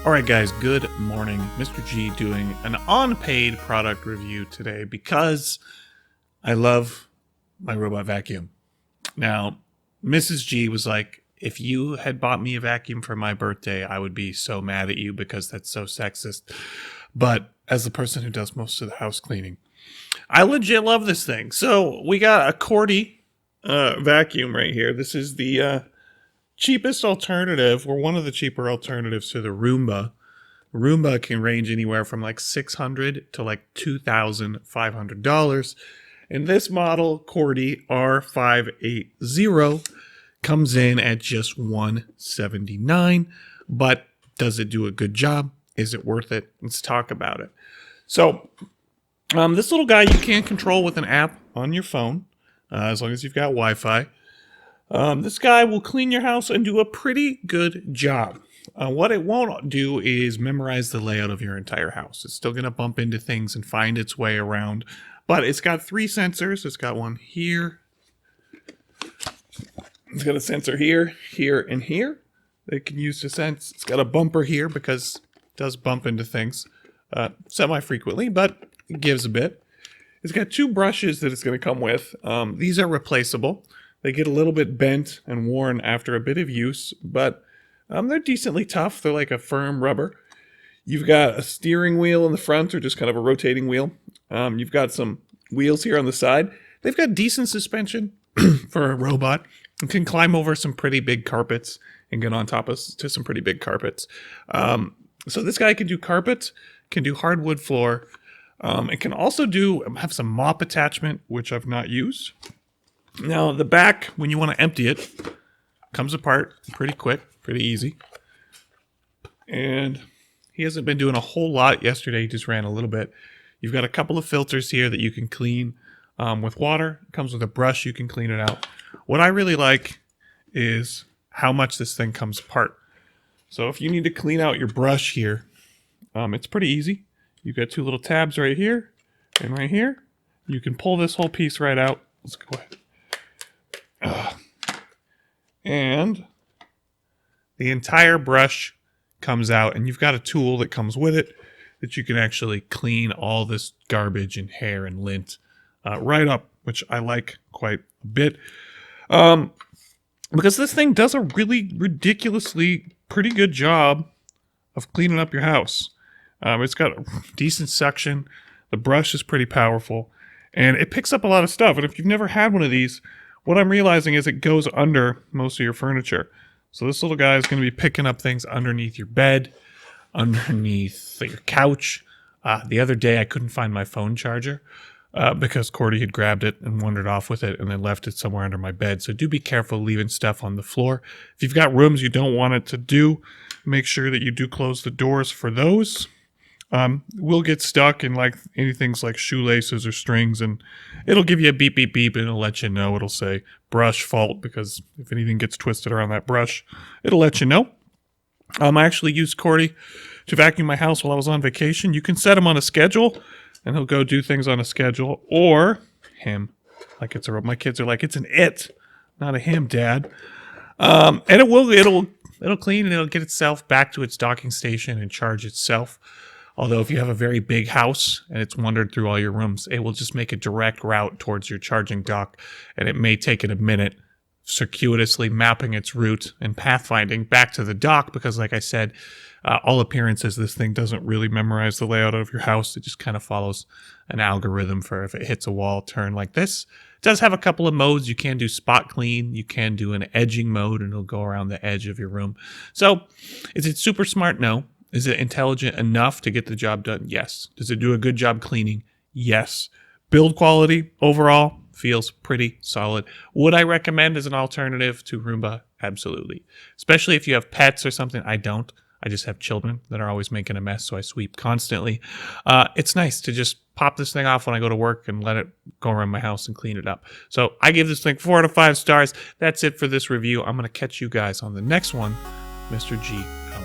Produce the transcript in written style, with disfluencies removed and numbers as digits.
Alright guys, good morning. Mr. G doing an unpaid product review today because I love my robot vacuum. Now, Mrs. G was like, if you had bought me a vacuum for my birthday, I would be so mad at you because that's so sexist. But as the person who does most of the house cleaning, I legit love this thing. So we got a Coredy vacuum right here. This is the cheapest alternative, or one of the cheaper alternatives to the Roomba. Roomba can range anywhere from like $600 to like $2,500. And this model, Coredy R580, comes in at just $179. But does it do a good job? Is it worth it? Let's talk about it. So, this little guy you can control with an app on your phone, as long as you've got Wi-Fi. This guy will clean your house and do a pretty good job. What it won't do is memorize the layout of your entire house. It's still going to bump into things and find its way around. But it's got 3 sensors. It's got one here. It's got a sensor here, here, and here. They can use to sense. It's got a bumper here because it does bump into things semi-frequently, but it gives a bit. It's got 2 brushes that it's going to come with. These are replaceable. They get a little bit bent and worn after a bit of use, but they're decently tough. They're like a firm rubber. You've got a steering wheel in the front, or just kind of a rotating wheel. You've got some wheels here on the side. They've got decent suspension for a robot. It can climb over some pretty big carpets and get on top of some pretty big carpets. So this guy can do carpet, can do hardwood floor. It can also have some mop attachment, which I've not used. Now, the back, when you want to empty it, comes apart pretty quick, pretty easy. And he hasn't been doing a whole lot. Yesterday, he just ran a little bit. You've got a couple of filters here that you can clean with water. It comes with a brush. You can clean it out. What I really like is how much this thing comes apart. So if you need to clean out your brush here, it's pretty easy. You've got 2 little tabs right here and right here. You can pull this whole piece right out. Let's go ahead. And the entire brush comes out, and you've got a tool that comes with it that you can actually clean all this garbage and hair and lint right up, which I like quite a bit. Because this thing does a really ridiculously pretty good job of cleaning up your house. It's got a decent suction. The brush is pretty powerful, and it picks up a lot of stuff. And if you've never had one of these, what I'm realizing is it goes under most of your furniture. So this little guy is going to be picking up things underneath your bed, underneath your couch. The other day I couldn't find my phone charger because Cordy had grabbed it and wandered off with it and then left it somewhere under my bed. So do be careful leaving stuff on the floor. If you've got rooms you don't want it to do, make sure that you do close the doors for those. We'll get stuck in like anything like shoelaces or strings, and it'll give you a beep, beep, beep, and it'll let you know. It'll say brush fault, because if anything gets twisted around that brush, it'll let you know. I actually used Cordy to vacuum my house while I was on vacation. You can set him on a schedule, and he'll go do things on a schedule, or him. Like it's a my kids are like, it's an it, not a him, Dad. And it'll clean, and it'll get itself back to its docking station and charge itself. Although if you have a very big house and it's wandered through all your rooms, it will just make a direct route towards your charging dock, and it may take it a minute, circuitously mapping its route and pathfinding back to the dock, because like I said, all appearances, this thing doesn't really memorize the layout of your house. It just kind of follows an algorithm for if it hits a wall, turn like this. It does have a couple of modes. You can do spot clean. You can do an edging mode, and it'll go around the edge of your room. So is it super smart? No. Is it intelligent enough to get the job done? Yes. Does it do a good job cleaning? Yes. Build quality overall feels pretty solid. Would I recommend as an alternative to Roomba? Absolutely. Especially if you have pets or something. I don't. I just have children that are always making a mess, so I sweep constantly. It's nice to just pop this thing off when I go to work and let it go around my house and clean it up. So I give this thing 4 out of 5 stars. That's it for this review. I'm going to catch you guys on the next one. Mr. G out.